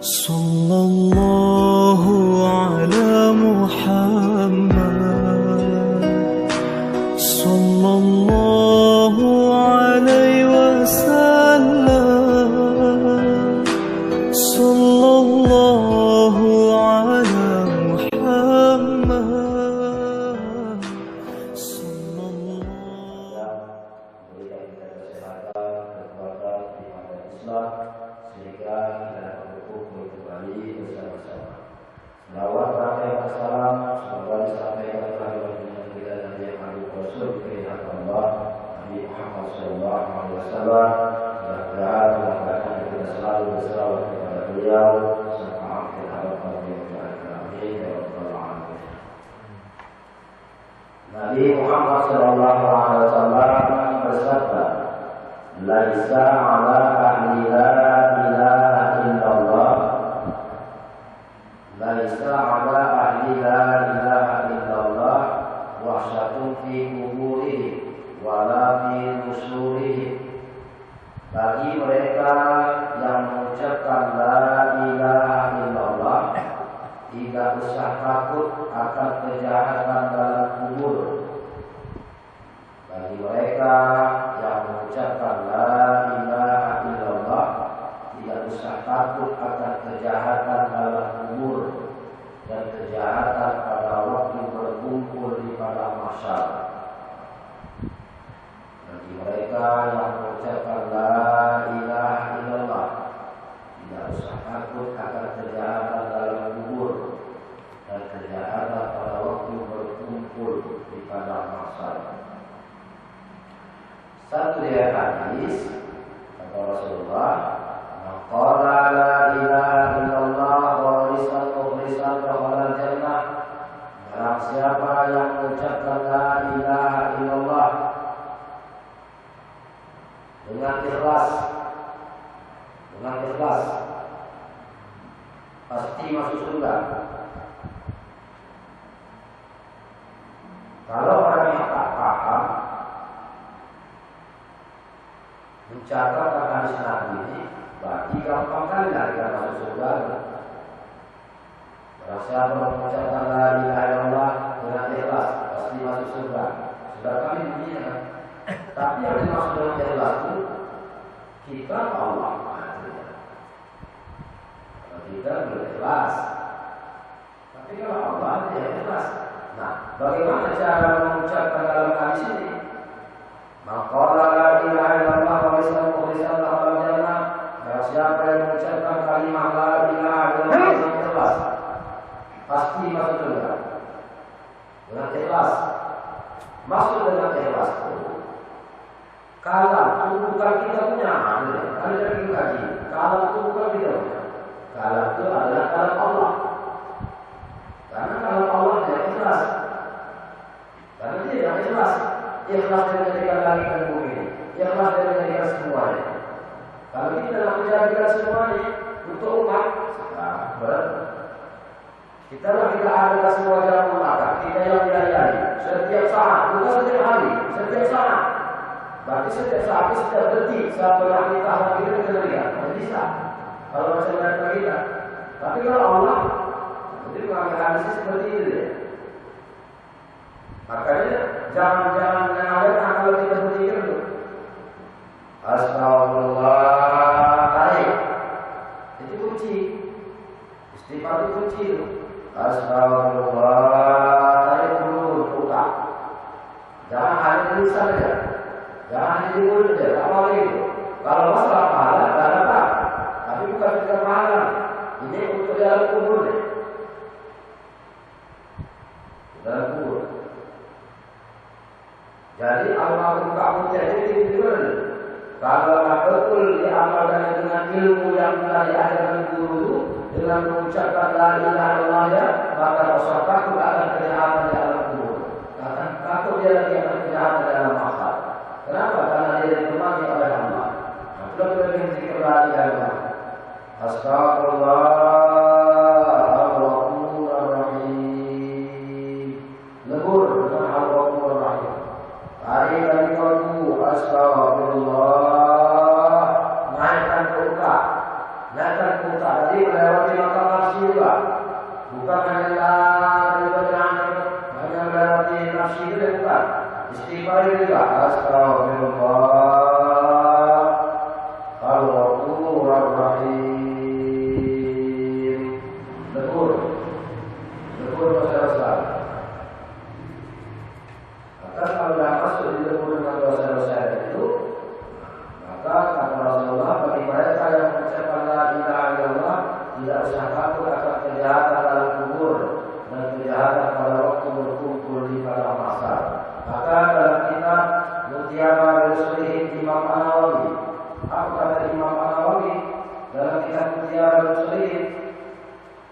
Sallallahu ala Muhammad, sallallahu alaihi wasallam, sallallahu ala Muhammad, sallallahu. Memberikan kita kesehatan, kekuatan, iman dan Islam, sehingga kita berkumpul kembali bersama-sama. Selawat dan salam semoga disampaikan kepada junjungan kita Nabi Muhammad Rasul pilihan Allah Nabi Muhammad Sallallahu Alaihi Wasallam. Mudah-mudahan kita selalu berselawat kepada beliau serta akhir hayat beliau. Amin ya rabbal alamin. Nabi Muhammad Sallallahu Alaihi Wasallam bersabda, "Laisa ala ahli la ilaha illallah, laisa ala ahli la ilaha illallah wahsyatun fi kuburihim wala fi nusurihim." Bagi mereka yang mengucapkan la ilaha illallah, tidak usah takut akan kejahatan dalam kubur. Bagi mereka yang mengucapkan la ilaha illallah, tidak usah takut akan kejahatan dalam kubur dan kejahatan pada waktu berkumpul di padang mahsyar. Bagi mereka yang mengucapkan la ilaha illallah, tidak usah takut akan kejahatan dalam kubur dan kejahatan pada waktu berkumpul di padang mahsyar. Satu riwayat hadis kata Rasulullah, "Maqala la ilaha illallah wa mukhlishan dakhala jannah." Barang siapa yang mengucapkan la ilaha illallah dengan ikhlas, pasti masuk surga. Kalau orang yang tak paham mencatat hadis Nabi ini, berarti gampang kali lah kita masuk surga. Barang siapa mengucapkan la ilaha illallah dengan ikhlas, pasti masuk surga. Sudah kami bunyinya. Tapi yang dimaksud dengan ikhlas itu kita Allah. Kalau kita berikhlas, tapi kalau Allah tidak ikhlas. Nah, bagaimana cara mengucapkan dalam hadis ini? Maqala la ilaha illallah wa mukhlishan dakhala jannah. Barang siapa yang mengucapkan kalimat la ilaha illallah dengan ikhlas, pasti masuk surga. Dengan ikhlas. Maksud dengan ikhlas itu, kalam itu bukan kita punya. Ada dari kaji. Kalam itu bukan kita punya. Kalam itu adalah kalam Allah. Karena kalam Allah tidak ikhlas. Karena dia tidak ikhlas. Ikhlas dari menjadikan langit dan bumi, ikhlas dari menjadikan semuanya. Kalau kita nak menjadikan semuanya untuk umat, berat. Kita lah kita ada semua jalan makan. Kita yang dilayani setiap saat, bukan setiap hari, setiap saat. Berarti setiap saat itu setiap detik, satu yang kita kita lihat, tidak bisa. Kalau macam mana kita. Tapi kalau Allah, jadi mengambil hadis seperti itu ya. Makanya jangan mengatakan kalau kita berpikir itu Astagfirullahaladzim, itu kunci. Istighfar itu kunci itu. Astagfirullahaladzim dulu buka. Jangan hanya dulu saja. Jangan hanya dulu saja. Apa lagi itu? Kalau masalah pahala, tak ada. Tapi bukan sekedar pahala. Ini untuk dalam kubur nih. Dalam kubur. Jadi amal buka mutia itu gimana? Kalau betul diamalkan dengan ilmu yang telah diajarkan guru, dengan mengucapkan la ilaha illallah, maka rasa takut akan kejahatan di alam kubur. Takut dia lagi akan kejahatan di alam mahsyar. Kenapa? Karena dia ditemani oleh Allah. Belum zikir la ilaha illallah. Astagfirullah. Astagfirullah, naikkan ke muka, Jadi melewati makam nafsi juga. Bukan hanya melewati nafsi itu bukan. Istighfar juga. Astagfirullah. Al-Ghafurur Rahim. Lebur dosa-dosa. Maka kalau dah masuk di lebur dengan dosa-dosa itu, maka kata Rasulullah, bagi mereka yang mengucapkan la ilaha illallah, tidak usah takut akan kejahatan dalam kubur dan kejahatan pada waktu berkumpul di padang mahsyar. Maka dalam kitab Mutiara Rasulihim Imam An-Nawawi, apa kata Imam An-Nawawi dalam kitab Mutiara Rasulihim,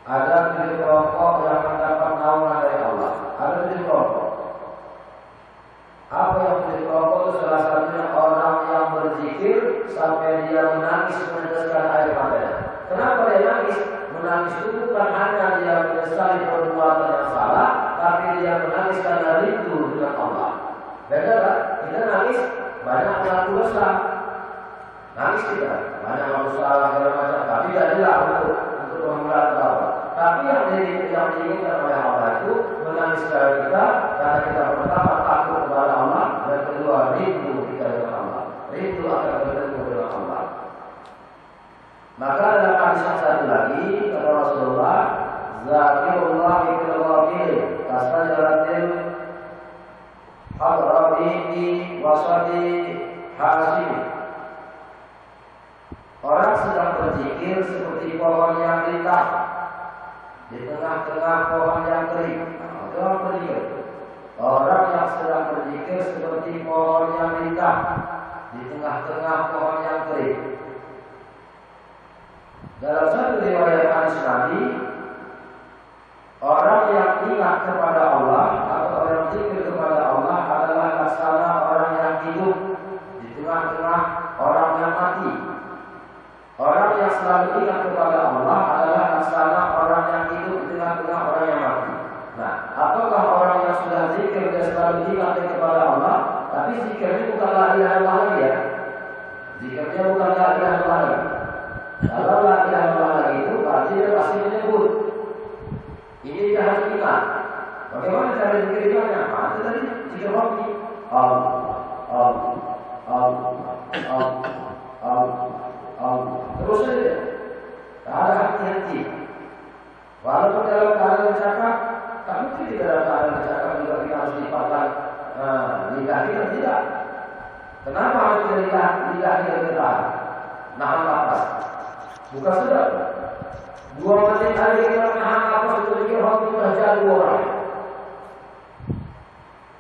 ada 7 kelompok yang mendapat naungan dari Allah. Ada 7 kelompok. Apa yang 7 kelompok itu? Salah satunya orang yang berzikir sampai dia menangis meneteskan air matanya. Kenapa dia nangis? Menangis itu bukan hanya dia menyesali perbuatan yang salah, tapi dia menangis karena rindu dengan Allah. Beda kan? Kita nangis banyak melakukan dosa. Nangis kita banyak melakukan salah segala macam, tapi jadilah untuk mengulang taubat. Tapi yang diinginkan oleh Allah itu menangis kepada kita karena kita pertama takut kepada Allah dan kedua rindu kita dengan Allah. Rindu akan bertemu dengan Allah. Maka dalam hadis yang satu lagi kata Rasulullah, Zakirullah fil ghafilin kasajaratil hadrati wasati hasib. Orang sedang berzikir seperti pohon yang rindang di tengah-tengah pohon yang kering. Orang berzikir. Orang yang sedang berzikir seperti pohon yang rindang di tengah-tengah pohon yang kering. Dalam satu riwayat hadis Nabi, orang yang ingat kepada Allah atau orang zikir kepada Allah adalah laksana orang yang hidup di tengah-tengah orang yang mati. Orang yang selalu ingat kepada Allah adalah laksana orang yang hidup di tengah-tengah orang yang mati. Nah, apakah orang yang sudah zikir dia selalu ingat kepada Allah, tapi zikirnya bukan la ilaha illallah lagi ya? Zikirnya bukan la ilaha illallah lagi. Kalau la ilaha illallah lagi itu berarti dia pasti menyebut. Ini dia harus ingat. Bagaimana cara zikir itu? Itu tadi zikir hobi. Allah, Allah, Allah, Allah, Allah. Terus saja. Tak ada hati-hati. Walaupun dalam keadaan bercakap, tapi tidak dalam keadaan bercakap juga kita harus lipatkan lidah kita tidak. Kenapa harus lidah kita? Nahan nafas. Bukan sedap. 2 menit hari kita menahan nafas itu dikir hobi kerja 2 orang.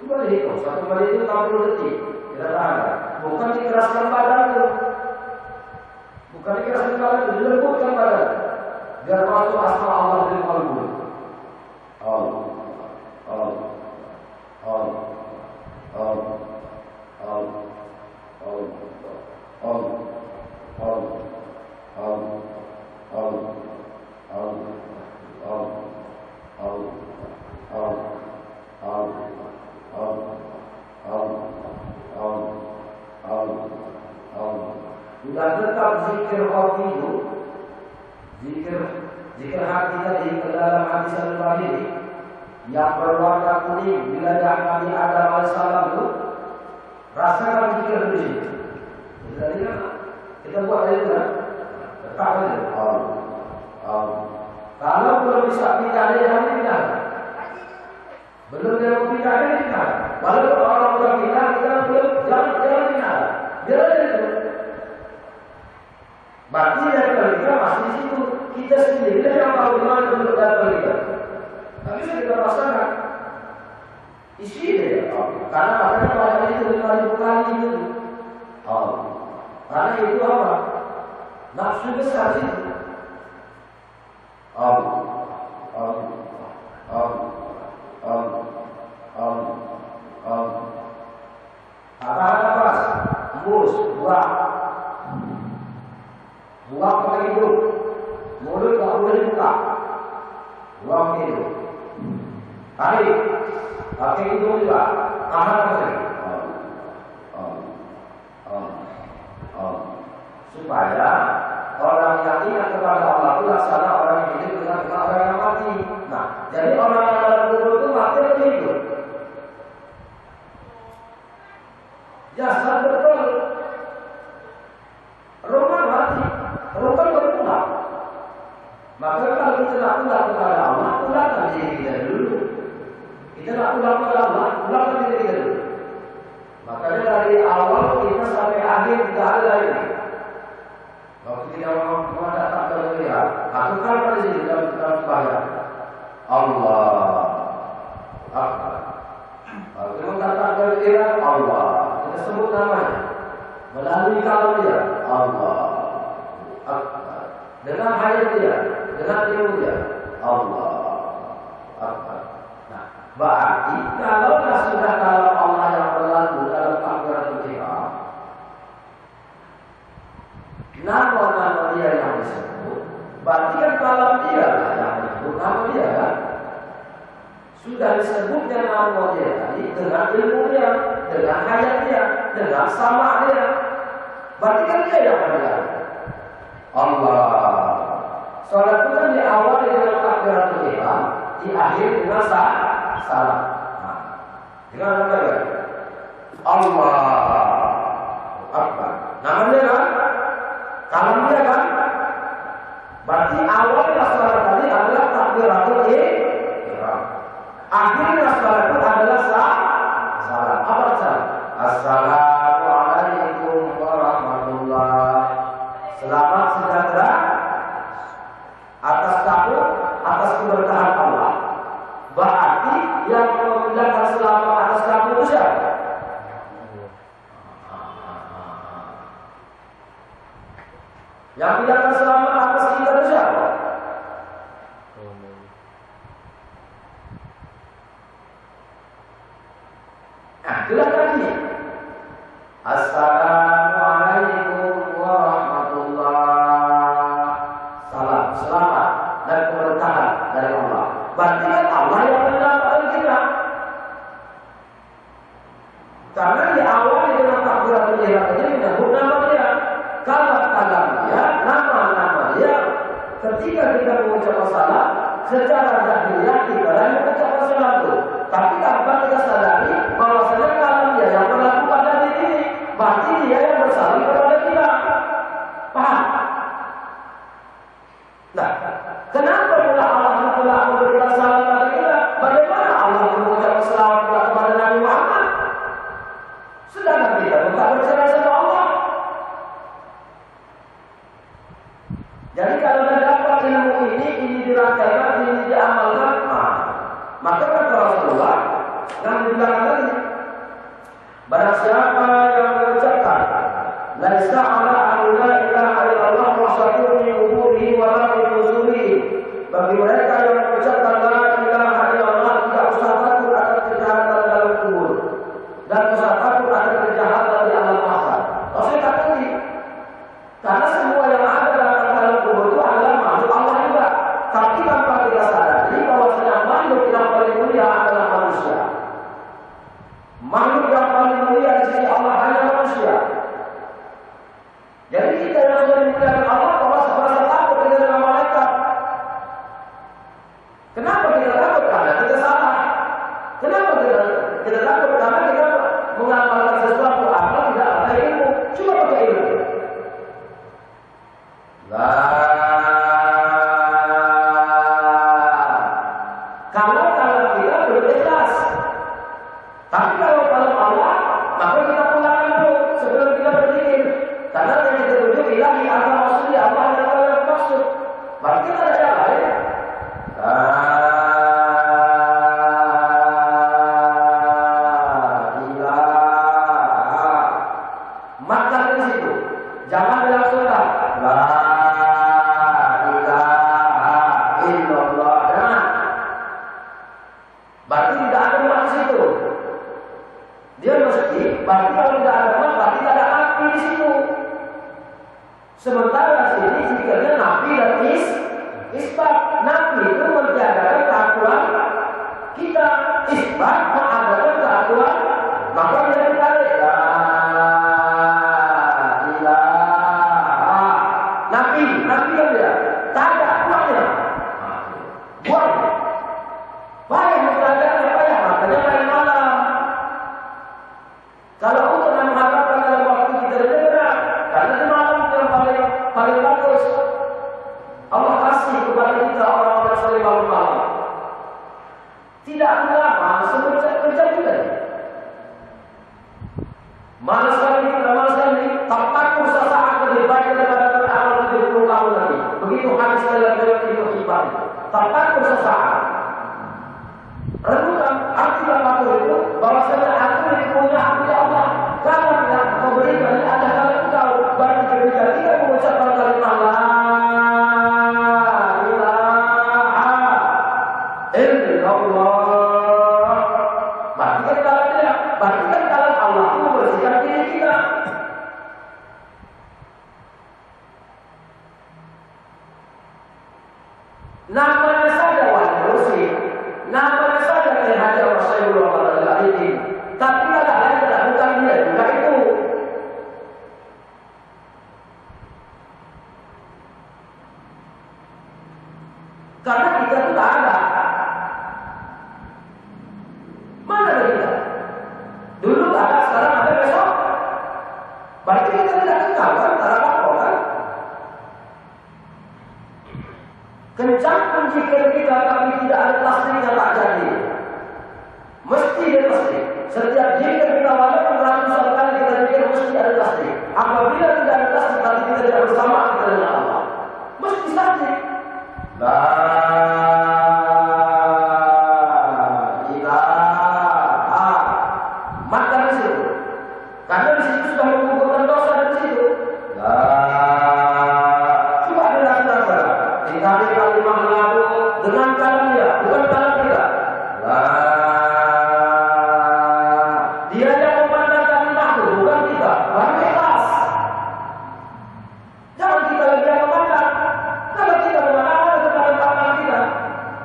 Coba dihitung. 1 menit itu 60 detik. Kita tahan. Bukan dikeraskan badan itu. Bukan dikeraskan badan itu, dilembutkan badan. Biar masuk asma Allah di qalbu. Allah, Allah, Allah, Allah, Allah, Allah, Allah, Allah, Allah, Allah, sudah tetap zikir hati itu, zikir hati tadi ke dalam hadis Al-Bukhari yang berwarna kuning bila Nabi Adam alaihissalam itu, rasakan zikir di sini. Jadi kita buat dari itu, tetap saja. Kalau belum bisa pindah dari hati pindah. Belum dia pindah dari pindah. Walaupun orang sudah pindah, kita belum jangan pindah. Jangan itu. Berarti dari kita masih di situ. Kita sendiri yang tahu di mana bentuk dari kita. Tapi kita rasakan isi dia. Karena makanya banyak itu 5.000 kali itu. Karena itu apa? Nafsu besar itu. Tahan nafas, hembus, buang pakai hidung, mulut tak boleh dibuka, buang pakai hidung, tarik, pakai hidung juga, tahan pakai, supaya orang yang ingat kepada Allah itu kita nak pulang kepada Allah, pulangkan diri kita dulu. Kita nak pulang kepada Allah, pulangkan diri kita dulu. Makanya dari awal kita sampai akhir tidak ada ini. Waktu kita mau datang ke dunia, aku kan pada sini dalam sembahyang. Allah Akbar. Kalau kita datang ke dunia, Allah. Kita sebut namanya. Melalui kalam dia, Allah Akbar. Dengan hayat dia, dengan ilmu dia, Allah Akbar. Nah, berarti kalau sudah kalam Allah yang berlaku dalam takbiratul ihram, nama-nama dia yang disebut, berarti kan kalam dia lah yang disebut nama dia kan? Sudah disebutnya nama dia tadi dengan ilmu dia, dengan hayat dia, dengan sama dia. Berarti kan dia yang berlaku. Allah. Salat itu kan diawali dengan takbiratul ihram, di akhir dengan salam. Nah, dengan apa ya? Allah Akbar. Namanya kan? Kalam dia kan? Berarti awalnya salat tadi adalah takbiratul ihram. Akhirnya salat itu adalah salam. Apa salam? Assalamualaikum warahmatullahi. Selamat sejahtera atas kamu, atas keberkahan Allah. Berarti yang mengucapkan selamat atas kamu itu siapa? Yang mengucapkan selamat atas kita itu siapa? Nah, jelas lagi. Assalamualaikum warahmatullahi. Salam, selamat dan keberkahan dari Allah. Berarti kan Allah yang menyelamatkan kita. Karena di awal dengan takbiratul ihram ini menyebut nama dia, kalam dia, nama dia. Ketika kita mengucapkan salam, secara zahiriyah kita dan mengucapkan salam itu. Tapi tanpa kita sadari bahwasanya kalam dia yang berlaku pada diri ini, berarti dia yang bersalam kepada kita. Paham? Nah, kenapa pula Allah telah memberikan salam kepada kita? Bagaimana Allah mengucapkan salam kepada Nabi Muhammad? Sedangkan kita bukan bercerai sama Allah. Jadi kalau dapat ilmu ini dirangkaikan, ini diamalkan, maka kata Rasulullah yang dibilang tadi, barang siapa yang mengucapkan laisa ala la ilaha illallah wa syakuru min umurihi wa la min nuzurihi, bagi mereka yang mengucapkan la ilaha illallah tidak usah takut akan kejahatan dalam kubur dan usah takut akan kejahatan di alam mahsyar. Rasul takut karena semua yang ada dalam kubur itu adalah makhluk Allah juga. Tapi tanpa kita sadari bahwasanya makhluk yang paling mulia adalah manusia. itu hadis dalam riwayat Ibnu Hibban. Tafakur sesaat. Renungkan arti tafakur itu bahwasanya aku ini punya hak Allah. Kalau tidak memberikan ini ada hal yang tahu. Berarti ketika kita mengucapkan kalimat la ilaha illallah, berarti kan kalau tidak, berarti kan kalau Allah itu membersihkan diri kita. Namanya saja wajib bersih, namanya saja terhadap Rasulullah SAW. Tapi ada hal yang tidak bukan dia juga itu. Karena kita itu tak ada. Mana ada kita? Dulu ada, sekarang ada, besok. Berarti kita tidak kenal kan, tak ada apa kan? Kencang pun zikir kita, tapi tidak ada tasbihnya tak jadi. Mesti dia tasbih. Setiap zikir kita walaupun ratusan kali kita zikir mesti ada tasbih. Apabila tidak ada tasbih, tapi kita tidak bersama kita dengan Allah, mesti tasbih. La ilaha. Maka di situ, karena di situ sudah mengumpulkan dosa dari situ. Coba dilakukan. Dikali kalimat lalu dengan kalam dia, bukan kalam kita. Dia yang memandangkan makhluk, bukan kita. Baru ikhlas. Jangan kita lagi yang memandang. Kalau kita memandang, ada kepada tangan kita.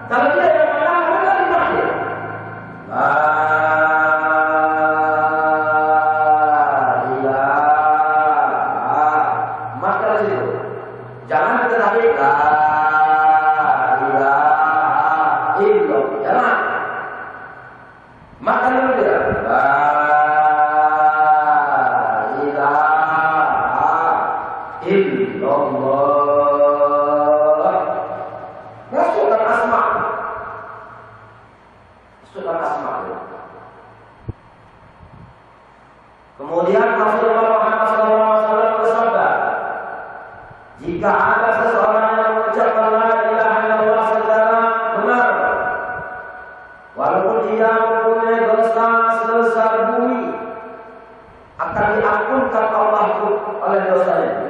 Kalau dia yang memandang, maka dimakhluk. La ilaha. Maka di situ, jangan kita tarik la ilaha illallah. Jangan. Maka dulu dia la ilaha illallah. Masukkan asma. Masukkan asma. Kemudian Rasulullah Muhammad SAW bersabda, jika ada seseorang yang mengucapkan la ilaha illallah secara benar, walaupun dia mempunyai dosa sebesar bumi, akan diampunkan Allah oleh dosanya.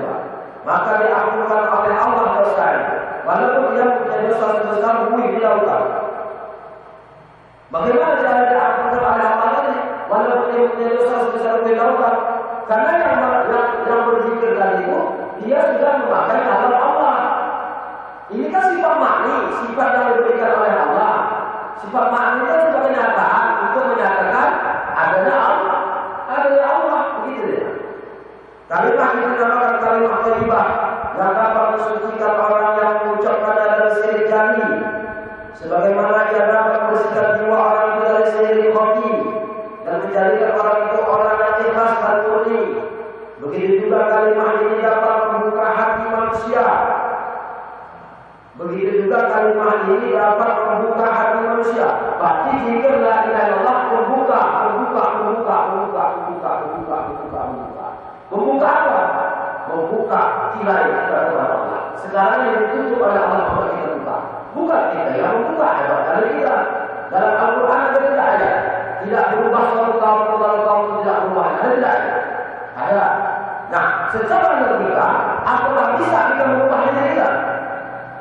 Maka diampunkan oleh Allah dosanya, walaupun dia mempunyai dosa sebesar bumi di lautan. Bagaimana cara diampunkan oleh Allah ini? Walaupun dia mempunyai dosa sebesar bumi di lautan, karena yang berzikir tadi itu dia sudah memakai nama Allah. Ini kan sifat makni, sifat yang diberikan oleh Allah. Sifat makni itu juga kenyataan untuk menyatakan adanya Allah, begitu ya. Kalimat itu dinamakan kalimat thayyibah yang dapat mensucikan orang yang mengucapkan dari syirik jari, sebagaimana ia dapat membersihkan jiwa orang itu dari syirik khafi dan menjadikan orang itu orang yang ikhlas dan murni. Begitu juga kalimat ini dapat membuka hati manusia. Begitu juga kalimat ini dapat membuka hati manusia. Berarti zikir la ilaha illallah membuka. Membuka apa? Membuka tirai kepada Allah. Sekarang yang ditutup oleh Allah kita buka. Bukan kita yang membuka, hebat dari kita. Dalam Al-Quran ada tidak ada. Tidak berubah suatu kaum tidak berubah. Ada tidak ada? Ada. Nah, secara logika, apakah bisa kita mengubah diri kita?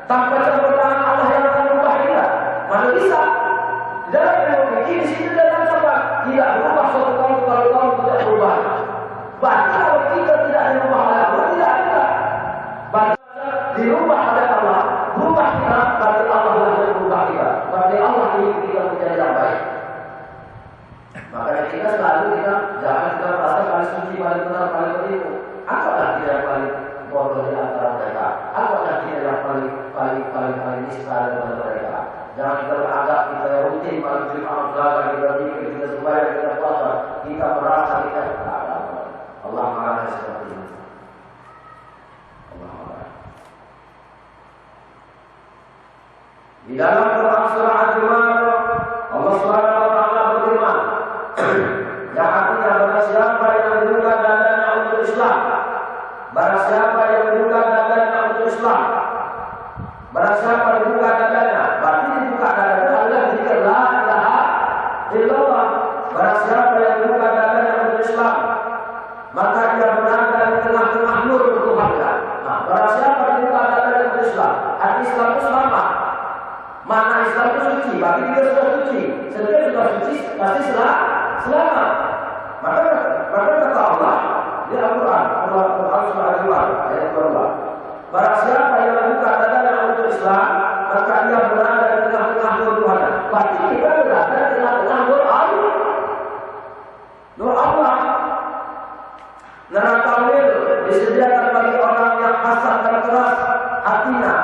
Tanpa campur tangan Allah yang akan mengubah kita? Mana bisa? Dalam ilmu fikih di situ dalam sebab tidak berubah suatu kaum tidak berubah. Bahkan kalau kita tidak dirubah oleh Allah, tidak ada. Bahkan dirubah oleh Allah, berubah kita, berarti Allah yang berubah kita. Berarti Allah ini kita menjadi yang baik. Makanya kita selalu jangan kita merasa paling suci, paling benar, paling berilmu. Apakah kita yang paling bodoh di antara mereka? Apakah kita yang paling nista daripada mereka? Jangan kita beranggap kita yang rutin, paling Jumat, belajar, kita zikir, kita sembahyang, kita puasa, kita merasa kita ada. Allah marah seperti ini. Allah marah. Di dalam Quran surah Al-Jumu'ah, Allah Subhanahu wa taala berfirman, yang artinya barang siapa yang membuka dadanya untuk Islam, barang siapa yang membuka dadanya untuk Islam, Islam itu selamat. Makna Islam itu suci, berarti dia sudah suci. Setiap sudah suci pasti selamat. Maka kata Allah di Al-Quran, Al-Quran surah Al-Quran ayat 22. Barang siapa yang membuka dadanya untuk Islam, maka dia berada di tengah-tengah nur Tuhan. Berarti kita berada di tengah-tengah nur Allah. Nur Allah. Neraka wil disediakan bagi orang yang hasad dan keras hatinya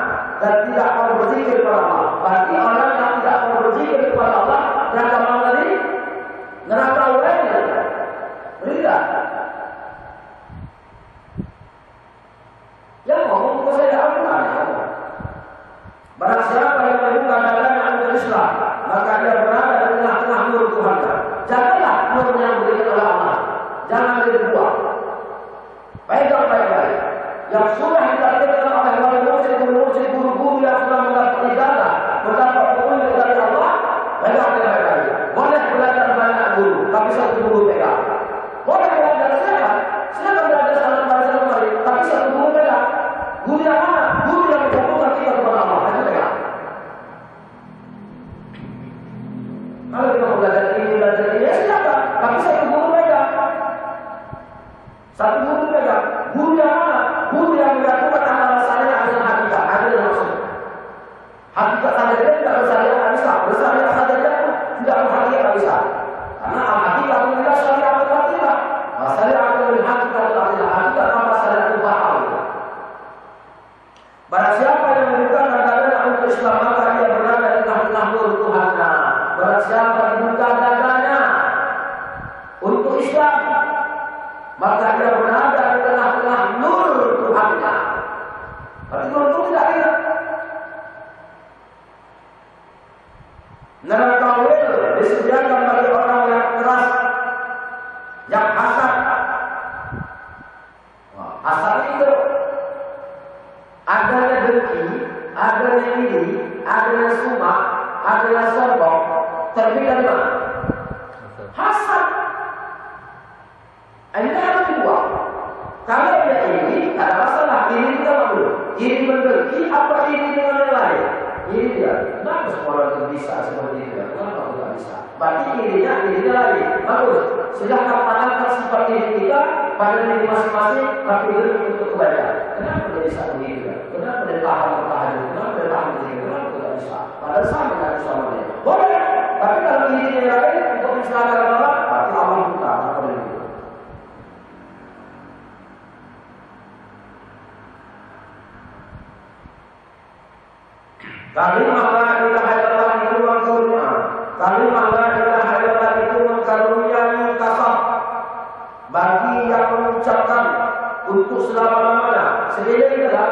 dan tidak mau berzikir kepada Allah. Berarti orang yang tidak mau berzikir kepada Allah neraka mana tadi? Neraka wil. Tidak. Yang ngomong ke saya Al-Quran. Barang siapa yang membuka dadanya untuk Islam, maka dia berada di tengah-tengah nur Tuhan. Janganlah nur yang diberikan oleh Allah. Jangan dibuang. Pegang baik-baik. Yang sudah ditakdirkan oleh wali mursyid guru-guru yang sudah mendapat ijazah, mendapat petunjuk dari Allah, pegang baik-baik. Boleh belajar banyak guru, tapi satu guru pegang. Boleh belajar silakan belajar salat baca lemari, tapi satu guru pegang. Guru yang mana? Guru yang menghubungkan kita kepada Allah, itu pegang. Kalau kita belajar ini, ya silakan, tapi satu guru pegang. Satu guru pegang. Guru yang mana? Guru yang melakukan amalan saya adalah hakikat. Ada yang maksud. Hakikat saja dia tidak bersyariat tak bisa. Bersyariat saja dia pun tidak berhakikat tak bisa. Karena hakikat menilai syariat itu tidak. Syariat itu menilai hakikat itu tidak. Hakikat apa syariat itu paham. Barang siapa yang membuka dadanya untuk Islam, maka dia berada di tengah-tengah nur Tuhan. Barang siapa dibuka dadanya untuk Islam, maka dia berada di tengah-tengah nur Tuhannya. Berarti nur itu tidak ada. Neraka wil disediakan bagi orang yang keras, yang hasad. Hasad itu adanya dengki, adanya iri, adanya sumak, adanya sombong. Terbit dari mana? Hasad. Ini harus dibuang. Kalau dia ini, tak ada masalah. Ini kita dulu. Ini mendengki, apa ini dengan yang lain? Ini dia. Kenapa orang itu bisa seperti itu? Kenapa tidak bisa? Berarti ininya lain. Bagus. Silahkan tanamkan sifat diri kita pada diri masing-masing, tapi diri untuk kebaikan. Kenapa dia bisa begitu? Kenapa dia tahan? Kenapa dia tahan begitu? Kenapa tidak bisa? Padahal sama dengan sama dia. Boleh. Tapi kalau ini lain untuk mencelakakan orang, berarti Allah buta. Maka begitu. Kalimah la ilaha illallah itu mengkarunia. Kalimah la ilaha illallah itu mengkaruniai kasab bagi yang mengucapkan untuk selama-lamanya. Sebenarnya adalah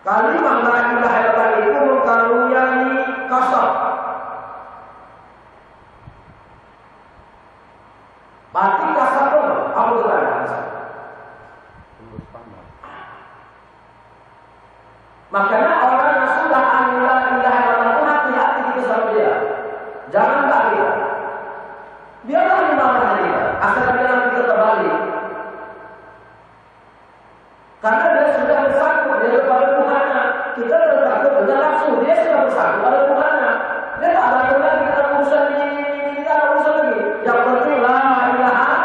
kalimah la ilaha illallah itu mengkaruniai kasab. Berarti kasab itu apa itu kasab? Makanya orang yang sudah la ilaha illallah itu hati-hati kita sama dia. Jangan tak dia. Biarlah di mana dia. Asal dia nanti kita terbalik. Karena dia sudah bersatu dia kepada Tuhannya. Kita bersatu dengan nafsu. Dia sudah bersatu pada Tuhannya. Dia tak ada lagi kita urusan ini, kita urusan ini. Yang penting la ilaha.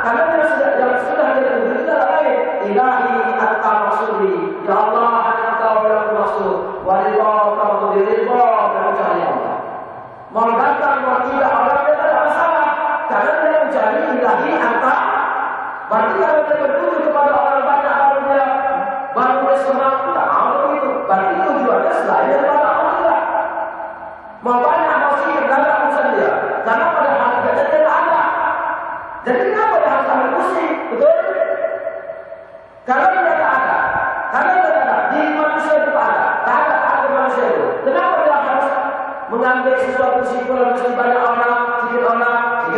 Karena dia sudah dia sudah lain. Ilahi anta maksudi. Ya Allah. Walillah kamu diridho dan mencari Allah. Mau datang mau tidak orang dia tidak masalah. Karena dia mencari ilahi anta. Berarti kalau dia bertuju kepada orang banyak baru dia semangat tidak mau begitu. Berarti tujuannya selain daripada Allah tidak. Mau banyak mau sikit tidak ada urusan dia. Karena pada hakikatnya dia tidak ada. Jadi kenapa dia harus ambil pusing? Betul? Karena dia tidak ada. Karena dia tidak ada. Di manusia itu ada. Kenapa dia harus mengambil sesuatu kesimpulan mesti banyak orang, sedikit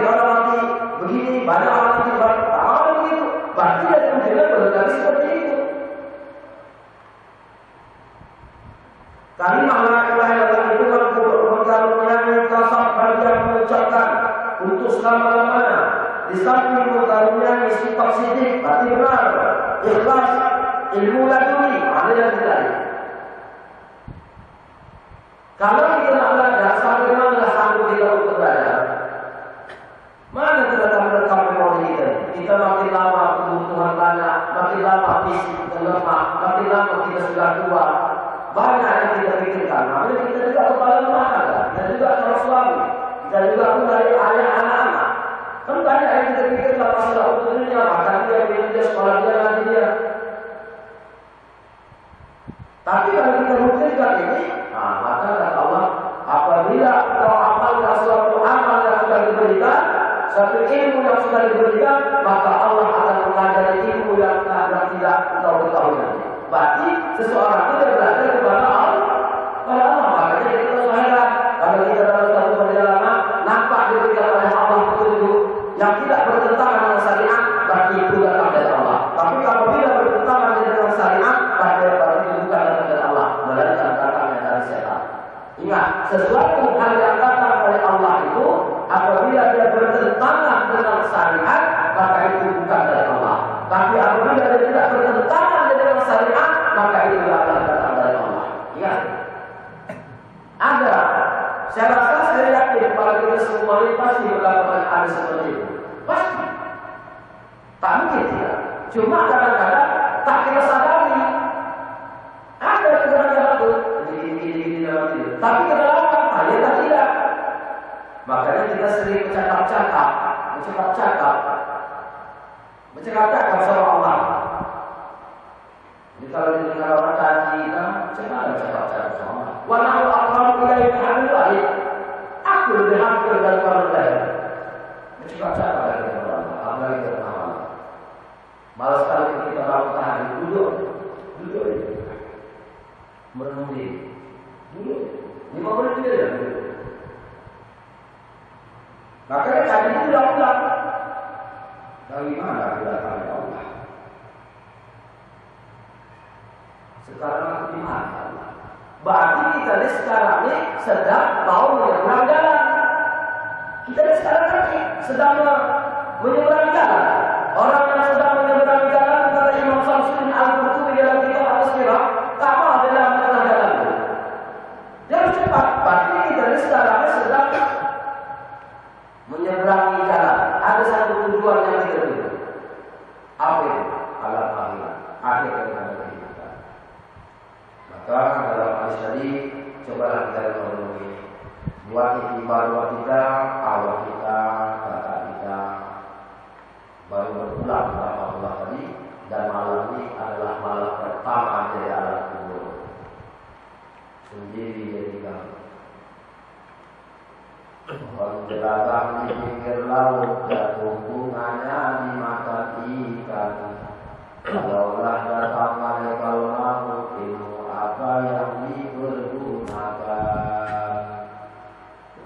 orang mati, begini, banyak orang mati, tak mau begitu. Berarti dia tujuannya berkali seperti itu. Kalimah la ilaha illallah itu mengkaruniai kasab bagi yang mengucapkan untuk selama-lamanya. Di samping mengkaruniai sifat sidik, berarti benar, ikhlas, ilmu laduni, ada yang tidak. Kalau kita nak belajar, sampai mana sanggup kita untuk belajar? Mana rekam memori kita? Kita makin lama kebutuhan banyak, makin lama fisik kita lemah, makin lama kita sudah tua. Banyak yang kita pikirkan. Makanya kita juga kepala rumah tangga, kita juga orang suami, kita juga dari ayah anak-anak. Kan banyak yang kita pikirkan masalah untuk dunia, makan dia, minum dia, sekolah dia, nanti dia. Tapi kalau kita memikirkan ini, maka kata Allah, apabila kau amalkan suatu amal yang sudah diberikan, satu ilmu yang sudah diberikan, maka Allah akan mengajari ilmu yang tidak kau ketahui nanti. Berarti seseorang itu belajar kepada Allah. Pada Allah, makanya kita heran kalau kita dalam satu perjalanan nampak diberikan oleh Allah petunjuk yang tidak bertentangan dengan syariat, berarti itu datang dari Allah. Tapi apabila bertentangan dengan syariat, berarti itu bukan datang dari Allah, melainkan datangnya dari setan. Ingat, sesuatu hal yang datang dari Allah itu apabila dia bertentangan dengan syariat, maka itu bukan dari Allah. Tapi apabila dia tidak bertentangan dengan syariat, maka itu adalah datang dari Allah. Ingat, ada. Saya rasa saya yakin kalau kita semua ini pasti melakukan hal seperti itu. Pasti. Tak mungkin tidak. Cuma kadang-kadang tak kita sadari. Ada kadang-kadang itu. Tapi kita lakukan, ternyata tidak. Makanya kita sering bercakap-cakap sama Allah. Jadi kalau didengar orang tadi, jangan bercakap-cakap sama Allah. Wa nahnu aqrabu ilaihi min hablil warid. Aku lebih hampir daripada lain. Bercakap-cakap dengan Allah. Apalagi dengan Allah. Malas sekali kita bangun tahajud, duduk merenungi. Duduk 5 menit dia dah duduk. Makanya tadi itu ulang-ulang. Bagaimana kita tanya Allah? Sekarang aku di mana Allah? Berarti kita ni sekarang ni sedang mau menyeberang jalan. Kita ni sekarang ni sedang menyeberang jalan. Orang yang sedang menyeberang jalan, kata Imam Samsuddin Al-Qurtubi dalam kitab Al-Sirah, tak mau dalam tengah jalan itu. Dia harus cepat. Berarti kita ni sekarang ni sedang menyeberangi jalan. Ada satu tujuan yang kita tuju. Apa itu? Alam akhirat. Akhir daripada kehidupan. Maka dalam hadis tadi, cobalah kita merenungi. Buat ikhtibar kita, awal kita, kakak kita, baru berpulang beberapa bulan tadi. Dan malam ini adalah malam pertama dari alam kubur. Sendiri jadi kamu. Pohon beragam di pinggir laut dan hubungannya dimakan ikan. Kalaulah datang malaikat maut, ilmu apa yang dipergunakan?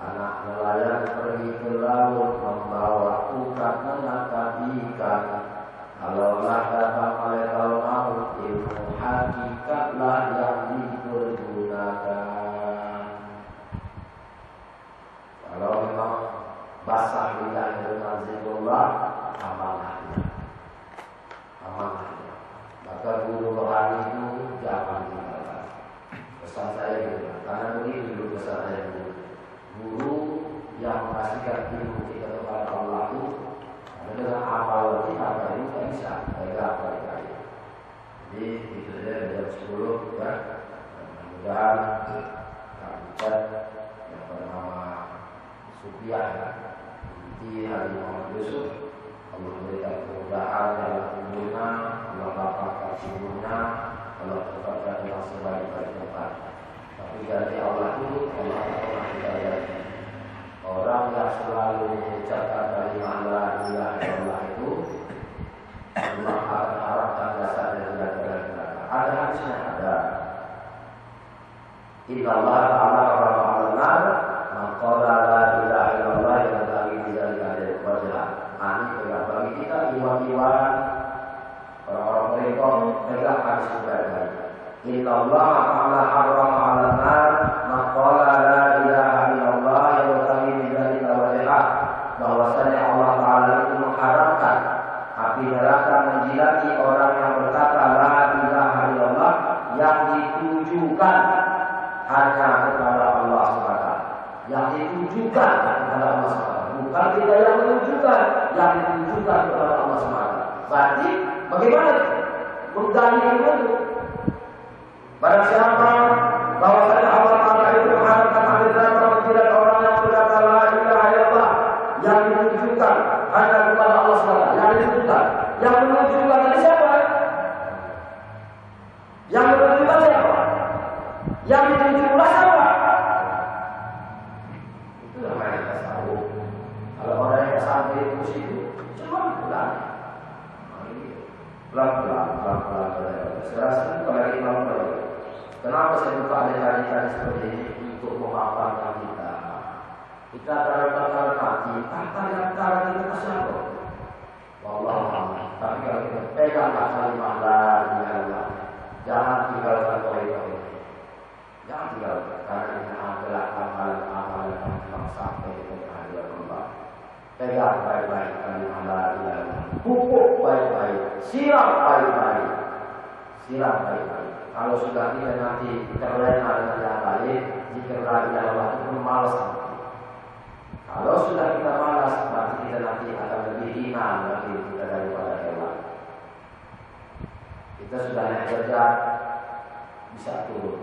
Anak nelayan pergi ke laut membawa ukat menangkap ikan. Kalaulah datang malaikat maut, ilmu hakikatlah yang dipergunakan. Kalau memang basah lidah dengan zikrullah, amalahnya. Maka guru rohani itu jangan tinggalkan. Pesan saya gitu. Karena begitu dulu pesan saya dulu. Guru yang memastikan ilmu kita kepada Allah itu dengan amal kita itu tak bisa. Baik. Jadi itu saja jam 10 ya. Mudah-mudahan tak ucap yang bernama Sufiah di hari Muhammad Yusuf, Allah berikan kemudahan dalam kuburnya, Allah lapangkan kuburnya, Allah tempatkan dengan sebaik-baik tempat. Tapi dari Allah itu Allah pernah kita lihat orang yang selalu mengucapkan kalimat la ilaha illallah itu Allah akan harapkan dasarnya tidak neraka. Ada hadisnya ada. Inna Allah ta'ala rahma'al-nar maqala la ilaha illallah yang bagi tidak ada wajah. Ini pegang bagi kita iwan-iwan orang-orang mereka pegang hadis baik-baik. Inna Allah ta'ala harrama-'alan-nar maqala la ilaha illallah yang bagi tidak wajah. Bahwasanya Allah Ta'ala itu mengharamkan api neraka menjilati orang yang berkata la ilaha illallah yang ditujukan hanya kepada Allah SWT. Yang ditujukan kepada Allah SWT. Bukan kita yang menunjukkan, yang ditujukan kepada Allah SWT. Berarti bagaimana menggali itu? Barang siapa bahwasanya Allah Ta'ala itu mengharapkan akhirat menjilat orang yang berkata la ilaha illallah, yang ditujukan hanya kepada Allah SWT. Yang ditujukan, yang menunjukkan dari siapa? Yang menunjukkan siapa? Yang ditujukan siapa? Itu namanya tasawuf. Kalau orang yang sampai itu situ, cuma pelan. Pelan-pelan. Saya rasa kalau lagi pelan-pelan. Kenapa saya buka hari tadi seperti ini? Untuk memaafkan kita. Kita akan mati. Akan antara kita ke siapa? Wallahualam. Tapi kalau kita peganglah kalimat la ilaha illallah, jangan tinggalkan tauhid. Jangan tinggalkan, karena ini adalah amalan yang sampai ke hadirat Allah. Pegang baik-baik kalimat la ilaha illallah. Pupuk baik-baik. Siram baik-baik. Kalau sudah kita nanti terlena dengan yang lain, zikir la ilaha illallah itu malas. Kalau sudah kita malas, berarti kita nanti akan lebih hina lagi kita daripada hewan. Kita sudah naik derajat, bisa turun.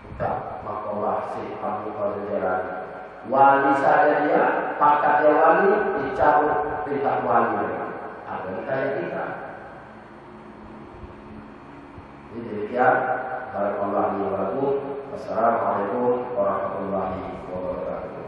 Kita makolah si Abu Qadir wali saja dia, pangkat dia wali, dicabut tingkat wali. Apa yang kita? Jadi demikian. Barakallahu wa lakum. Wassalamualaikum warahmatullahi wabarakatuh.